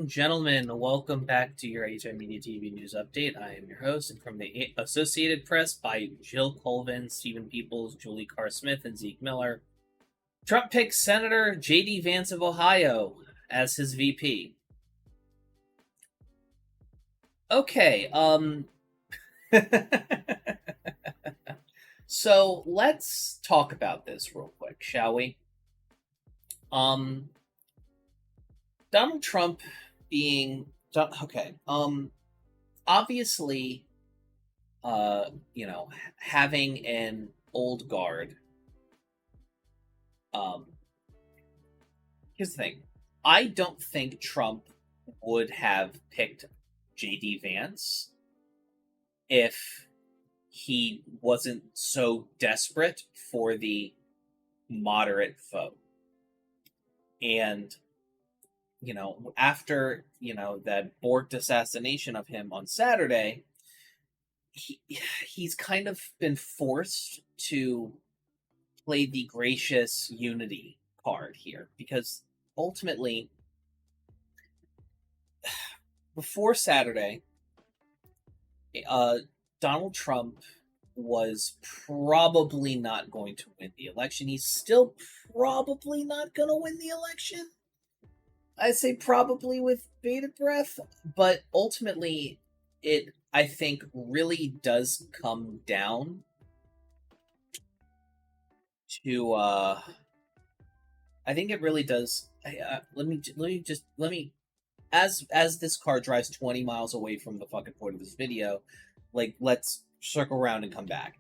Gentlemen, welcome back to your HIMediaTV news update. I am your host, and from the Associated Press by Jill Colvin, Stephen Peoples, Julie Carr Smith, and Zeke Miller. Trump picks Senator J.D. Vance of Ohio as his VP. Okay, so let's talk about this real quick, shall we? Donald Trump being okay. Obviously, having an old guard. Here's the thing: I don't think Trump would have picked J.D. Vance if he wasn't so desperate for the moderate vote. And after that borked assassination of him on Saturday, he's kind of been forced to play the gracious unity card here, because ultimately, before Saturday, Donald Trump was probably not going to win the election. He's still probably not going to win the election. I say probably with bated breath, but ultimately, I think really does come down to. I think it really does. Let me. As this car drives 20 miles away from the fucking point of this video, let's circle around and come back.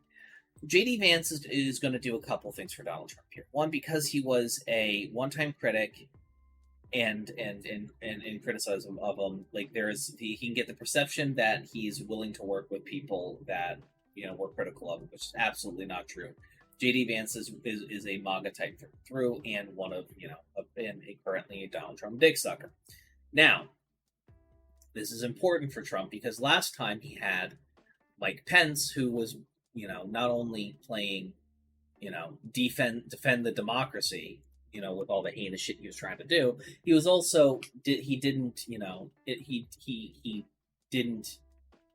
J.D. Vance is going to do a couple things for Donald Trump here. One, because he was a one-time critic and criticism of him, he can get the perception that he's willing to work with people that we're critical of, which is absolutely not true. J.D. Vance is a MAGA type through, and one of and currently a Donald Trump dick sucker. Now, this is important for Trump because last time he had Mike Pence, who was not only playing defend the democracy, with all the heinous shit he was trying to do, he was also he didn't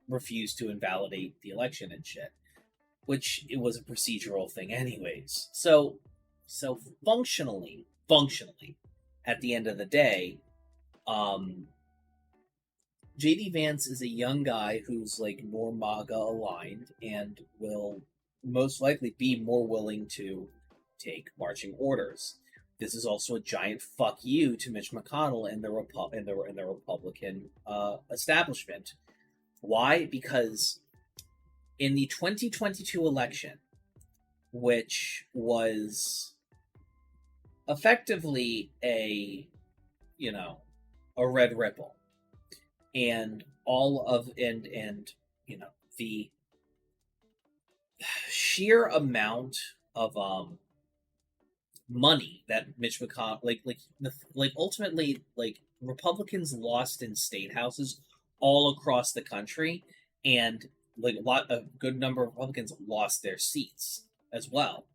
refuse to invalidate the election and shit, which it was a procedural thing anyways. So functionally, at the end of the day, JD Vance is a young guy who's more MAGA aligned and will most likely be more willing to take marching orders. This is also a giant fuck you to Mitch McConnell and the Republican establishment. Why? Because in the 2022 election, which was effectively a red ripple, and the sheer amount of money that Mitch McConnell ultimately Republicans lost in state houses all across the country, and a good number of Republicans lost their seats as well.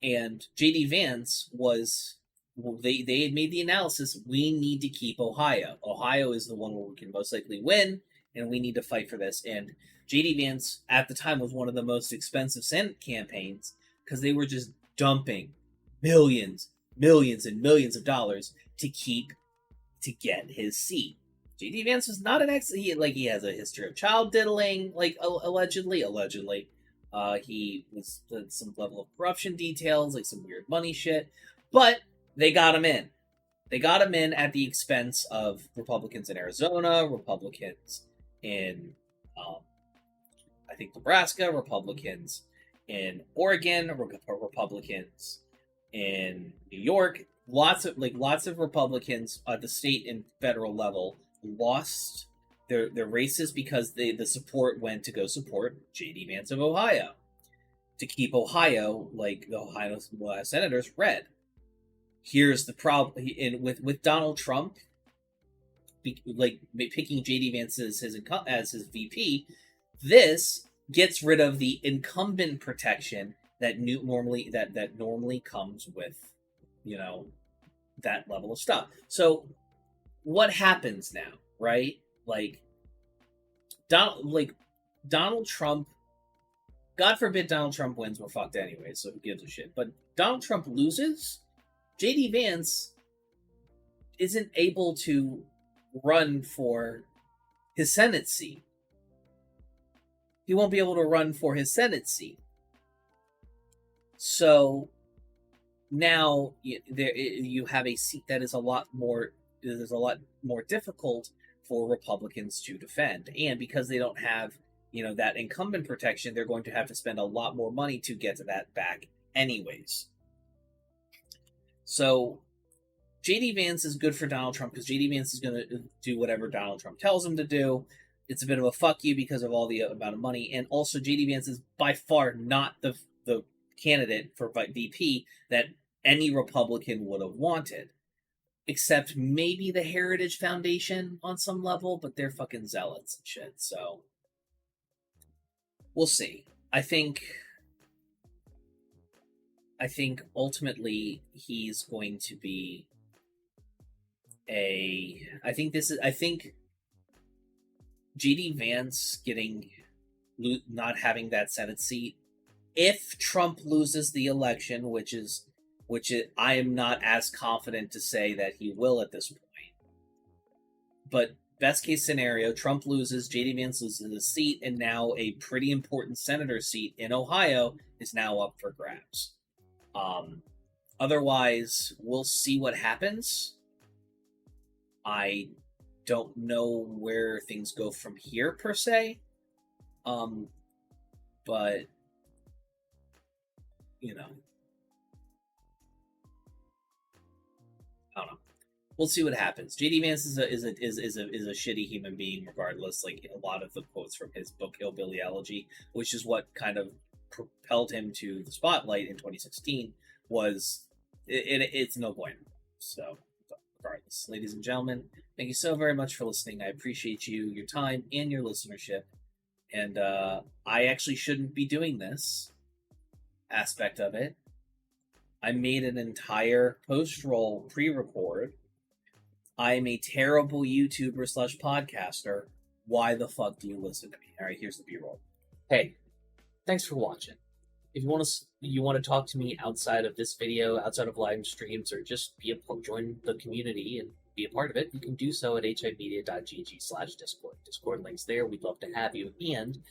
And JD Vance was they had made the analysis: we need to keep Ohio. Ohio is the one where we can most likely win, and we need to fight for this. And JD Vance at the time was one of the most expensive Senate campaigns because they were just dumping millions and millions of dollars to get his seat. J.D. Vance was not an he has a history of child diddling, allegedly. He was some level of corruption details, some weird money shit, but they got him in. They got him in at the expense of Republicans in Arizona, Republicans in I think Nebraska, Republicans in Oregon, Republicans in New York. Lots of Republicans at the state and federal level lost their races because the support went to go support J.D. Vance of Ohio to keep Ohio, the Ohio senators, red. Here's the problem with Donald Trump, picking J.D. Vance as his VP. This gets rid of the incumbent protection that normally comes with that level of stuff. So what happens now, right? Like Donald Trump. God forbid Donald Trump wins, we're fucked anyway, so who gives a shit? But Donald Trump loses, JD Vance isn't able to run for his Senate seat. He won't be able to run for his Senate seat. So now you have a seat that is a lot more difficult for Republicans to defend, and because they don't have that incumbent protection, they're going to have to spend a lot more money to get to that back anyways. So JD Vance is good for Donald Trump because JD Vance is going to do whatever Donald Trump tells him to do. It's a bit of a fuck you because of all the amount of money, and also JD Vance is by far not the candidate for VP that any Republican would have wanted, except maybe the Heritage Foundation on some level, but they're fucking zealots and shit. So we'll see. I think ultimately he's going to be I think JD Vance not having that Senate seat, if Trump loses the election, which I am not as confident to say that he will at this point. But best case scenario, Trump loses, JD Vance loses a seat, and now a pretty important senator seat in Ohio is now up for grabs. Otherwise, we'll see what happens. I don't know where things go from here per se. But I don't know. We'll see what happens. JD Vance is a shitty human being, regardless. Like a lot of the quotes from his book Hillbilly Elegy, which is what kind of propelled him to the spotlight in 2016, was it's no bueno. So, regardless, ladies and gentlemen, thank you so very much for listening. I appreciate your time, and your listenership. And I actually shouldn't be doing this aspect of it. I made an entire post-roll pre-record. I am a terrible YouTuber / podcaster. Why the fuck do you listen to me? All right, here's the B-roll. Hey, thanks for watching. If you want to talk to me outside of this video, outside of live streams, or just join the community and be a part of it, you can do so at HIMediaTV/Discord. Discord links there. We'd love to have you. And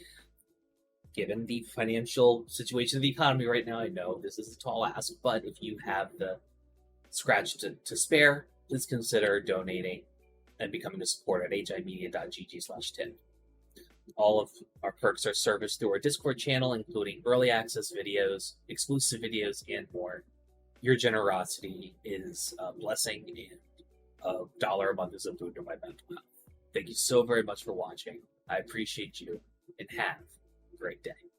given the financial situation of the economy right now, I know this is a tall ask, but if you have the scratch to spare, please consider donating and becoming a supporter at HIMedia.gg/tip. All of our perks are serviced through our Discord channel, including early access videos, exclusive videos, and more. Your generosity is a blessing, and $1 a month is a boon to my mental health. Thank you so very much for watching. I appreciate you, and have a great day.